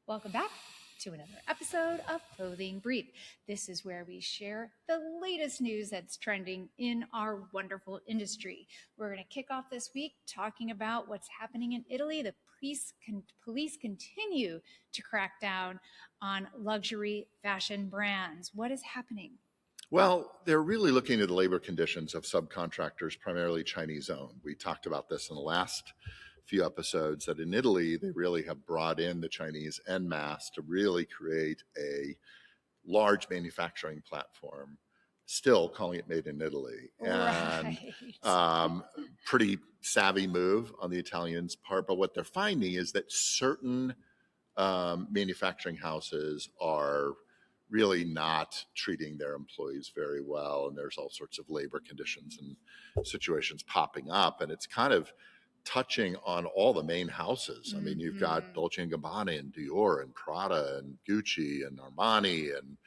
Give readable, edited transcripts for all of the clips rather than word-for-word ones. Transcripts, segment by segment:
Welcome back to another episode of Clothing Brief. This is where we share the latest news that's trending in our wonderful industry. We're going to kick off this week talking about what's happening in Italy. The police continue to crack down on luxury fashion brands. What is happening? Well, they're really looking at the labor conditions of subcontractors, primarily Chinese owned. We talked about this in the last few episodes that in Italy, they really have brought in the Chinese en masse to really create a large manufacturing platform, still calling it made in Italy. And pretty savvy move on the Italians' part. But what they're finding is that certain manufacturing houses are really not treating their employees very well. And there's all sorts of labor conditions and situations popping up. And it's kind of touching on all the main houses. I mean, you've got Dolce & Gabbana and Dior and Prada and Gucci and Armani, and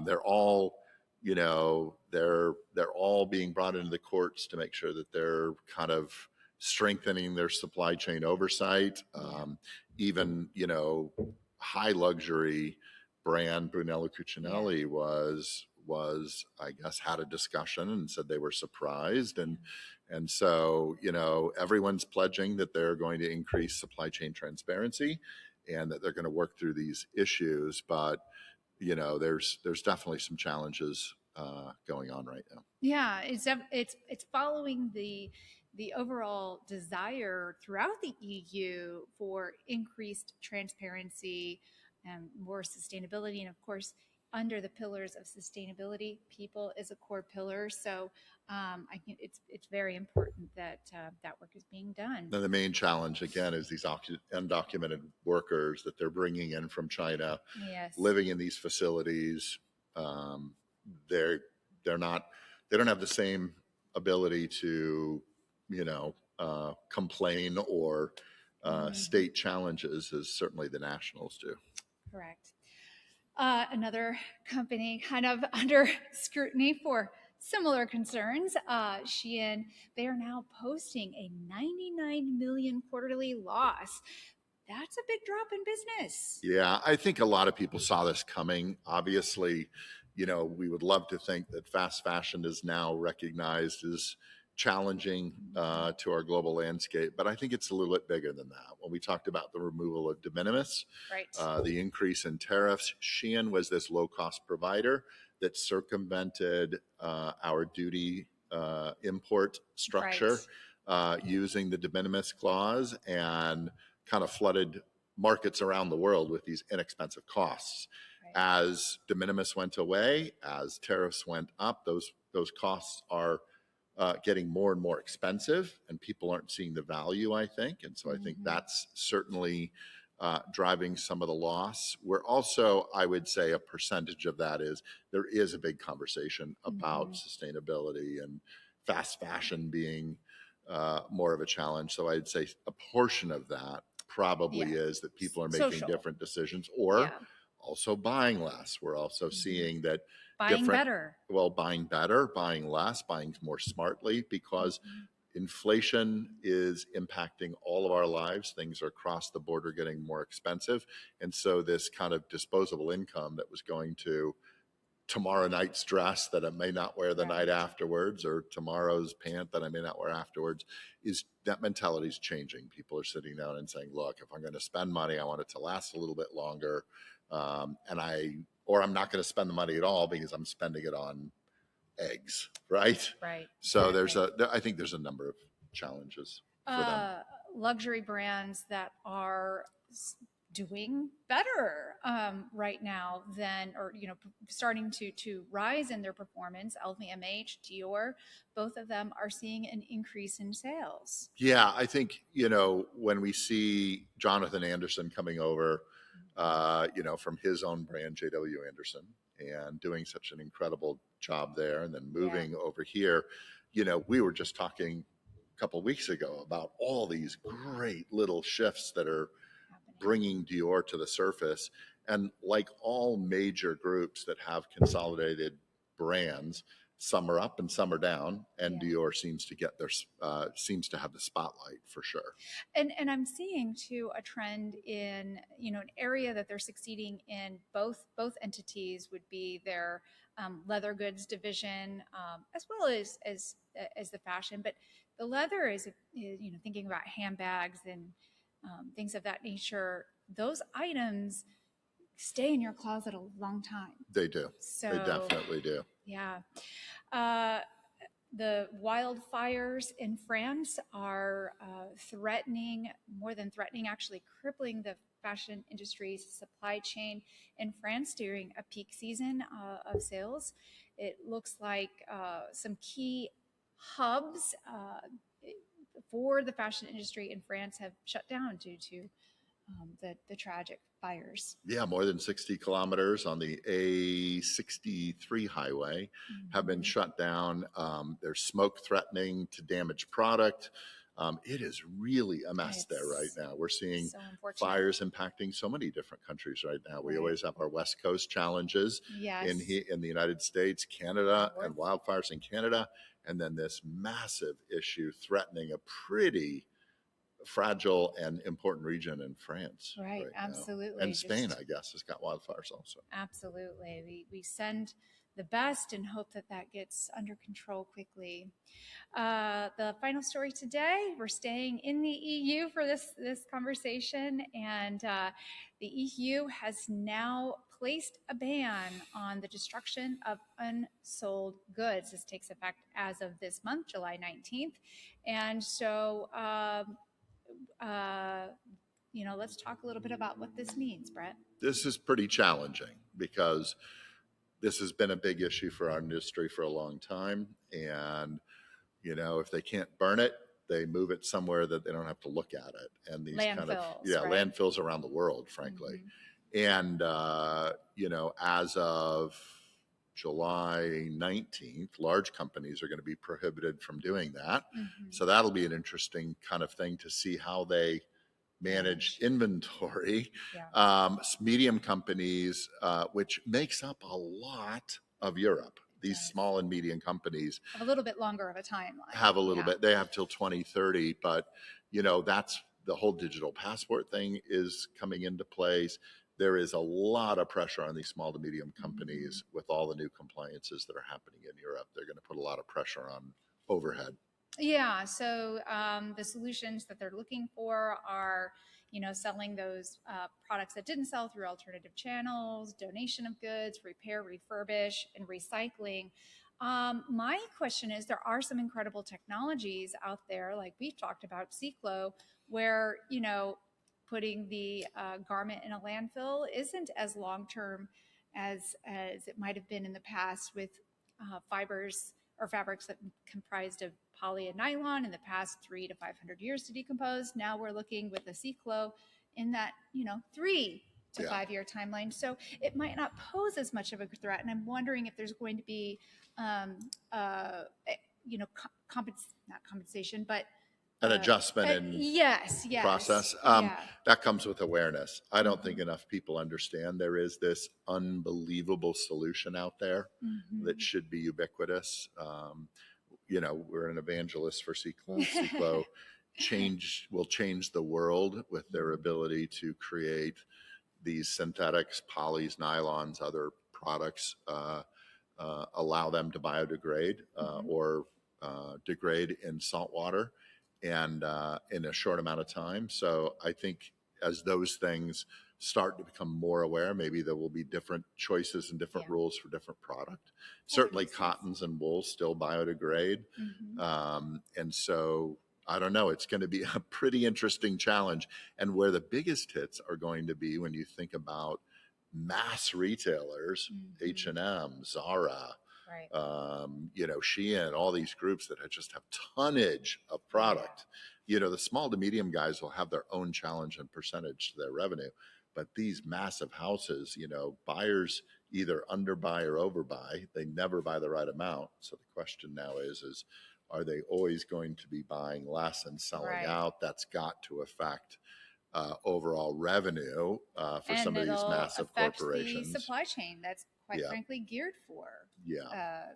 they're all, they're all being brought into the courts to make sure that they're kind of strengthening their supply chain oversight. Even, high luxury brand Brunello Cucinelli was I guess had a discussion and said they were surprised, and so everyone's pledging that they're going to increase supply chain transparency and that they're going to work through these issues, but there's definitely some challenges going on right now. Yeah, it's following the overall desire throughout the EU for increased transparency and more sustainability. And of course, under the pillars of sustainability, people is a core pillar. So I think it's very important that that work is being done. Now, the main challenge, again, is these undocumented workers that they're bringing in from China, living in these facilities. They don't have the same ability to complain or state challenges as certainly the nationals do. Correct. Another company kind of under scrutiny for similar concerns, Shein, they are now posting a 99 million quarterly loss. That's a big drop in business. Yeah, I think a lot of people saw this coming. Obviously, we would love to think that fast fashion is now recognized as challenging to our global landscape, but I think it's a little bit bigger than that. When we talked about the removal of de minimis, the increase in tariffs, Shein was this low-cost provider that circumvented our duty import structure using the de minimis clause and kind of flooded markets around the world with these inexpensive costs. As de minimis went away, as tariffs went up, those costs are getting more and more expensive, and people aren't seeing the value, I think. And so I think that's certainly driving some of the loss. We're also, I would say, a percentage of that is there is a big conversation about sustainability and fast fashion being more of a challenge. So I'd say a portion of that probably is that people are making different decisions or also buying less. We're also seeing that buying better, buying less, buying more smartly, because inflation is impacting all of our lives. Things are across the border getting more expensive. And so this kind of disposable income that was going to tomorrow night's dress that I may not wear the night afterwards, or tomorrow's pant that I may not wear afterwards, is that mentality is changing. People are sitting down and saying, look, if I'm going to spend money, I want it to last a little bit longer. Or I'm not going to spend the money at all because I'm spending it on eggs, right? Right. So I think there's a number of challenges for them. Luxury brands that are doing better right now starting to rise in their performance. LVMH, Dior, both of them are seeing an increase in sales. Yeah, I think, when we see Jonathan Anderson coming over, from his own brand, JW Anderson, and doing such an incredible job there, and then moving over here, we were just talking a couple of weeks ago about all these great little shifts that are bringing Dior to the surface. And like all major groups that have consolidated brands, some are up and some are down, and Yeah. Dior seems to get seems to have the spotlight for sure. And I'm seeing too a trend in, an area that they're succeeding in. Both entities would be their leather goods division, as well as the fashion. But the leather is thinking about handbags and things of that nature. Those items stay in your closet a long time. They do. They So definitely do. yeah. Uh, the wildfires in France are more than threatening, actually crippling the fashion industry's supply chain in France during a peak season of sales. It looks like some key hubs for the fashion industry in France have shut down due to the tragic fires. Yeah, more than 60 kilometers on the A63 highway have been Mhm. shut down. There's smoke threatening to damage product. It is really a mess there right It's now. We're seeing so unfortunate. fires impacting so many different countries right now. We Right. always have our West Coast challenges Yes. in the United States, Canada, and wildfires in Canada, and then this massive issue threatening a pretty fragile and important region in France Right. right now. Absolutely. And Spain, Just I guess, has got wildfires also. absolutely. We send the best and hope that that gets under control quickly. The final story today, we're staying in the EU for this conversation, and the EU has now placed a ban on the destruction of unsold goods. This takes effect as of this month, July 19th. And so, uh, let's talk a little bit about what this means, Brett. This is pretty challenging because this has been a big issue for our industry for a long time. And, if they can't burn it, they move it somewhere that they don't have to look at it. And these kind of, Landfills, right? landfills around the world, frankly. Mhm. And, as of July 19th, large companies are going to be prohibited from doing that. Mhm. So that'll be an interesting kind of thing to see how they manage inventory. Yeah. Medium companies, which makes up a lot of Europe, these Does. small and medium companies Have a little bit longer of a timeline. have a little Yeah. bit. They have till 2030, but that's the whole digital passport thing is coming into place. There is a lot of pressure on these small to medium companies with all the new compliances that are happening in Europe. They're going to put a lot of pressure on overhead. Yeah. So the solutions that they're looking for are, selling those products that didn't sell through alternative channels, donation of goods, repair, refurbish, and recycling. My question is, there are some incredible technologies out there, like we've talked about, Ciclo, where putting the garment in a landfill isn't as long term as it might have been in the past with fibers or fabrics that comprised of poly and nylon in the past 300 to 500 years to decompose. Now we're looking with a Ciclo in that 3 to 5 year timeline. So it might not pose as much of a threat. And I'm wondering if there's going to be, um, uh, not compensation, but An adjustment in yes, process. yeah. That comes with awareness. I don't think Mhm. enough people understand there is this unbelievable solution out there that Mhm. should be ubiquitous. We're an evangelist for Ciclo. Ciclo will change the world with their ability to create these synthetics, polys, nylons, other products, allow them to biodegrade Mhm. or degrade in salt water and in a short amount of time. So I think as those things start to become more aware, maybe there will be different choices and different Yeah. rules for different product. That Certainly makes sense. cottons and wool still biodegrade. Mhm. And so I don't know, it's going to be a pretty interesting challenge. And where the biggest hits are going to be when you think about mass retailers, Mhm. H&M, Zara, Right. Shein, all these groups that just have tonnage of product. The small to medium guys will have their own challenge and percentage to their revenue. But these massive houses, buyers either underbuy or overbuy. They never buy the right amount. So the question now is are they always going to be buying less and selling Right. out? That's got to affect overall revenue for some And of these it'll massive affect the corporations. supply chain that's quite Yeah, frankly geared for yeah. uh,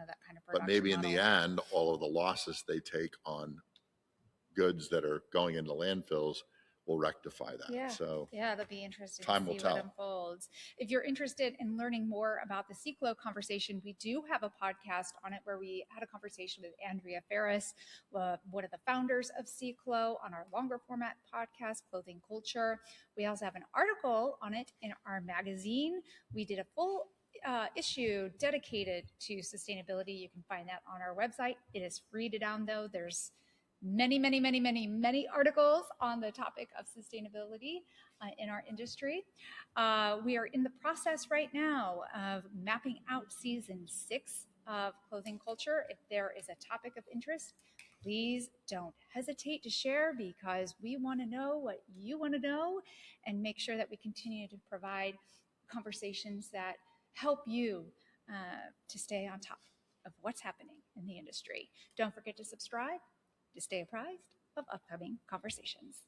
that kind of But production maybe in the model. end, all of the losses they take on goods that are going into landfills will rectify that. Yeah, So yeah, that'll be interesting to time will see what tell. unfolds. If you're interested in learning more about the CCLO conversation, we do have a podcast on it where we had a conversation with Andrea Ferris, one of the founders of CCLO, on our longer format podcast, Clothing Culture. We also have an article on it in our magazine. We did a full issue dedicated to sustainability. You can find that on our website. It is free to download. There's many articles on the topic of sustainability in our industry. We are in the process right now of mapping out season 6 of Clothing Culture. If there is a topic of interest, please don't hesitate to share, because we want to know what you want to know and make sure that we continue to provide conversations that help you to stay on top of what's happening in the industry. Don't forget to subscribe to stay apprised of upcoming conversations.